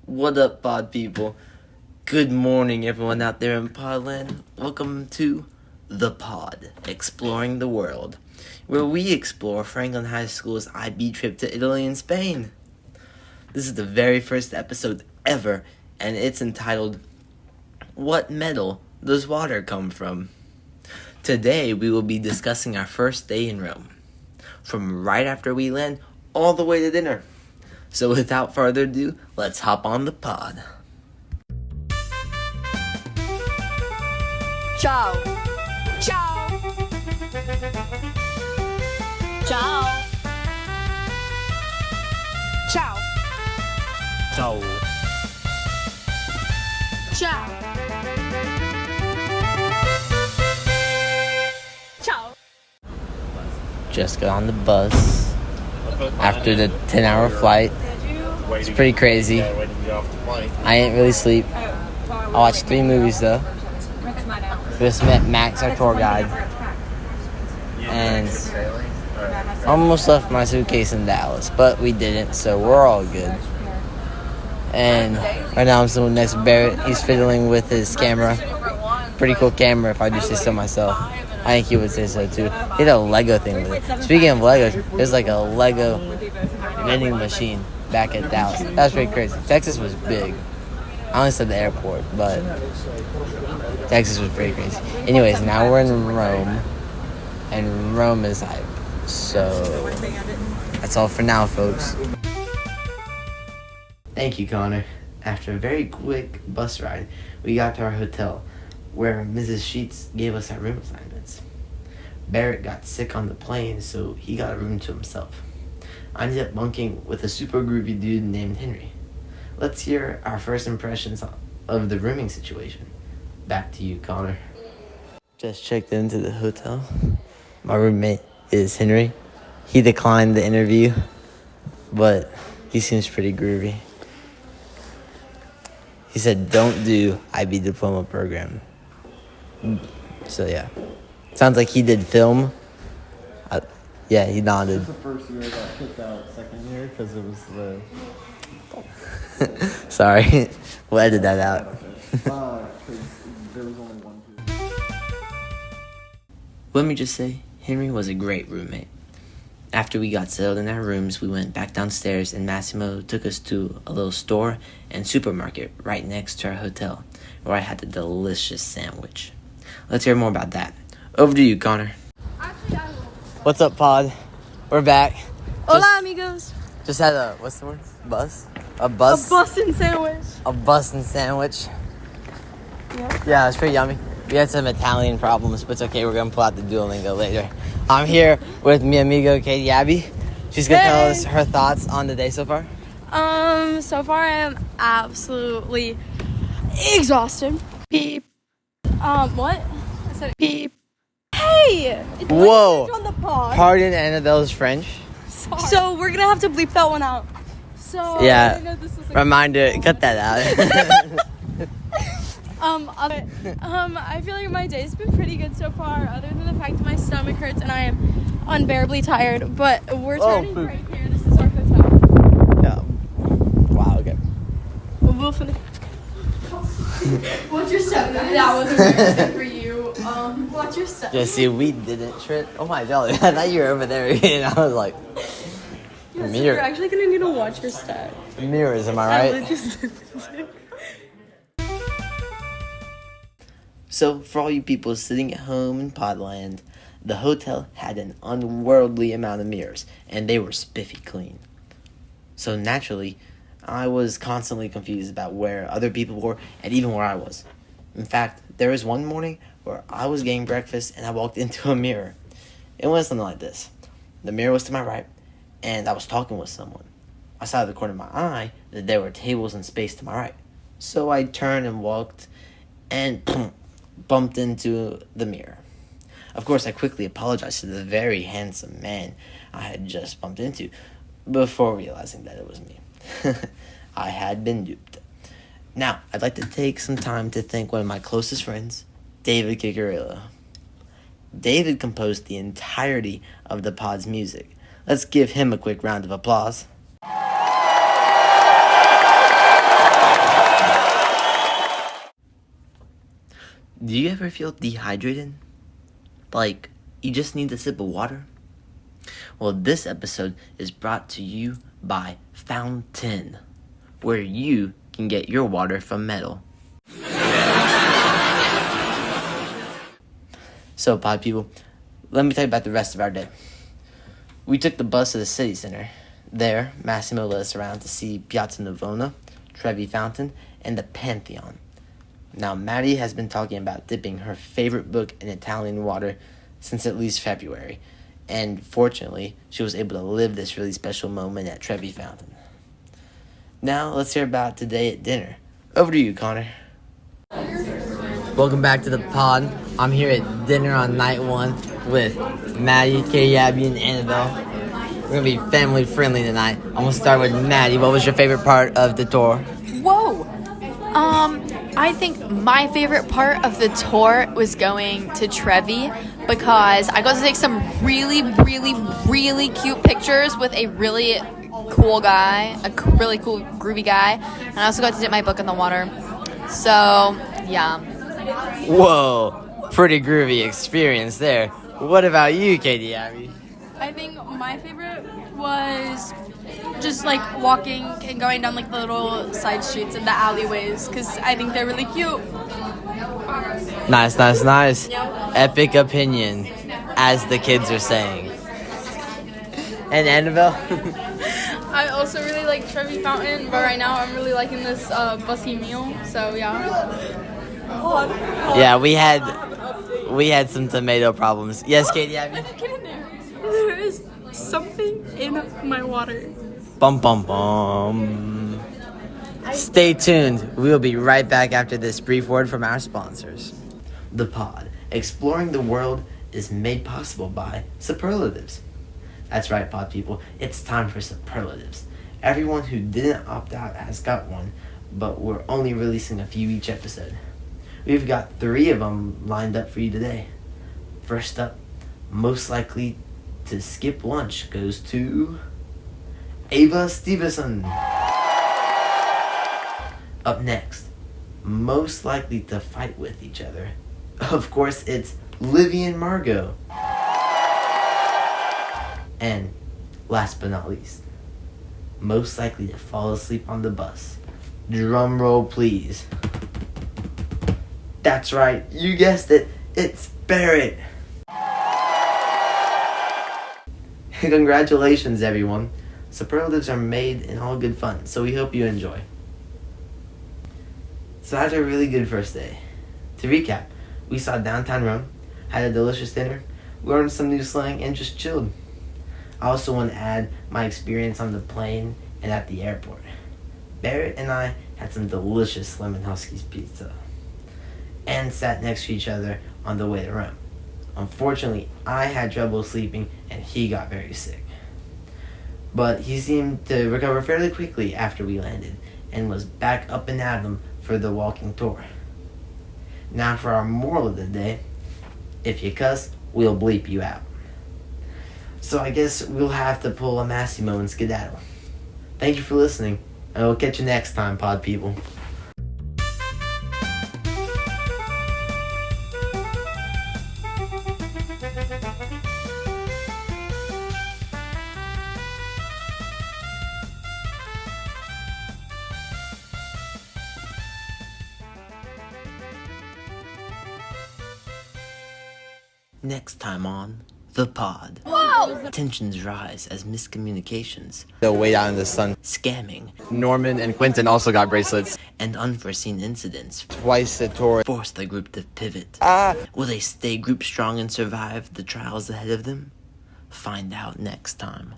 What up, pod people? Good morning, everyone out there in Podland. Welcome to The Pod, Exploring the World, where we explore Franklin High School's IB trip to Italy and Spain. This is the very first episode ever, and it's entitled, What Metal Does Water Come From? Today, we will be discussing our first day in Rome, from right after we land all the way to dinner. So without further ado, let's hop on the pod. Ciao. Ciao. Ciao. Ciao. So, Ciao. Ciao. just got on the bus after the 10-hour flight. It's pretty crazy. I didn't really sleep. I watched 3 movies though. Just met Max, our tour guide, and almost left my suitcase in Dallas, but we didn't, so we're all good. And right now I'm sitting next to Barrett. He's fiddling with his camera. Pretty cool camera, if I do say so myself. I think he would say so too. He had a Lego thing with it. Speaking of Legos, there's like a Lego vending machine back at Dallas. That's pretty crazy. Texas was big. I only said the airport, but Texas was pretty crazy. Anyways, now we're in Rome, and Rome is hype. So that's all for now, folks. Thank you, Connor. After a very quick bus ride, we got to our hotel, where Mrs. Sheets gave us our room assignments. Barrett got sick on the plane, so he got a room to himself. I ended up bunking with a super groovy dude named Henry. Let's hear our first impressions of the rooming situation. Back to you, Connor. Just checked into the hotel. My roommate is Henry. He declined the interview, but he seems pretty groovy. He said, don't do IB diploma program. So, yeah. Sounds like he did film. Yeah, he nodded. This is the first year I got kicked out second year because it was the... Sorry. We'll edit that out. Because there was only one period. Let me just say, Henry was a great roommate. After we got settled in our rooms, we went back downstairs and Massimo took us to a little store and supermarket right next to our hotel, where I had a delicious sandwich. Let's hear more about that. Over to you, Connor. What's up, pod? We're back. Hola, amigos. Just had a, what's the word? Bus? A bus? A bussin' sandwich. A bus and sandwich. Yeah. Yeah, it's pretty yummy. We had some Italian problems, but it's okay. We're going to pull out the Duolingo later. I'm here with mi amigo Katie Abby. She's going to tell us her thoughts on the day so far. So far I am absolutely exhausted. Beep. What? I said beep. Hey! It's Whoa. on the pod. Pardon Annabelle's French. Sorry. So we're gonna have to bleep that one out. So Yeah. I know this was Reminder, cut that out. I feel like my day's been pretty good so far, other than the fact that my stomach hurts and I am unbearably tired. But we're turning poop. right here. This is our hotel. Yeah. Wow, okay. We'll finish. Watch your step. That was embarrassing for you. Watch your step. Just see, we didn't trip. Oh my god, I thought you were over there and I was like, Yeah, so mirror. you're actually gonna need to watch your step. Mirrors, am I right? So, for all you people sitting at home in Podland, the hotel had an unworldly amount of mirrors, and they were spiffy clean. So, naturally, I was constantly confused about where other people were, and even where I was. In fact, there was one morning where I was getting breakfast, and I walked into a mirror. It went something like this. The mirror was to my right, and I was talking with someone. I saw out of the corner of my eye that there were tables and space to my right. So I turned and walked, and bumped into the mirror. Of course, I quickly apologized to the very handsome man I had just bumped into, before realizing that it was me. I had been duped. Now, I'd like to take some time to thank one of my closest friends, David Ciccarello. David composed the entirety of the pod's music. Let's give him a quick round of applause. Do you ever feel dehydrated? Like, you just need a sip of water? Well, this episode is brought to you by Fountain, where you can get your water from metal. So, pod people, let me tell you about the rest of our day. We took the bus to the city center. There, Massimo led us around to see Piazza Navona, Trevi Fountain, and the Pantheon. Now, Maddie has been talking about dipping her favorite book in Italian water since at least February. And fortunately, she was able to live this really special moment at Trevi Fountain. Now, let's hear about today at dinner. Over to you, Connor. Welcome back to the pod. I'm here at dinner on night one with Maddie, Katie, Abby, and Annabelle. We're going to be family friendly tonight. I'm going to start with Maddie. What was your favorite part of the tour? Whoa! I think my favorite part of the tour was going to Trevi because I got to take some really, really, really cute pictures with a really cool guy, a really cool, groovy guy, and I also got to dip my book in the water. So, yeah. Whoa, pretty groovy experience there. What about you, Katie Abby? I think my favorite was just like walking and going down like the little side streets and the alleyways because I think they're really cute. Nice. Yep. Epic opinion, as the kids are saying. And Annabelle? I also really like Trevi Fountain, but right now I'm really liking this bussy meal. So yeah. Yeah, we had some tomato problems. Yes, Katie Abby? Get in there. There is something in my water. Bum bum bum. Stay tuned. We'll be right back after this brief word from our sponsors. The Pod, exploring the world, is made possible by superlatives. That's right, pod people. It's time for superlatives. Everyone who didn't opt out has got one, but we're only releasing a few each episode. We've got 3 of them lined up for you today. First up, most likely to skip lunch goes to Ava Stevenson. Up next, most likely to fight with each other. Of course, it's Livy and Margot. And last but not least, most likely to fall asleep on the bus. Drum roll, please. That's right, you guessed it. It's Barrett. Congratulations, everyone. Superlatives are made in all good fun, so we hope you enjoy. So that was a really good first day. To recap, we saw downtown Rome, had a delicious dinner, learned some new slang, and just chilled. I also want to add my experience on the plane and at the airport. Barrett and I had some delicious Lemon Huskies pizza and sat next to each other on the way to Rome. Unfortunately, I had trouble sleeping and he got very sick. But he seemed to recover fairly quickly after we landed and was back up and at 'em for the walking tour. Now for our moral of the day: if you cuss, we'll bleep you out. So I guess we'll have to pull a Massimo and skedaddle. Thank you for listening, and we'll catch you next time, pod people. Next time on The Pod. Whoa! Tensions rise as miscommunications, They'll wait out in the sun. scamming, Norman and Quentin also got bracelets. and unforeseen incidents Twice the tour. force the group to pivot. Ah! Will they stay group strong and survive the trials ahead of them? Find out next time.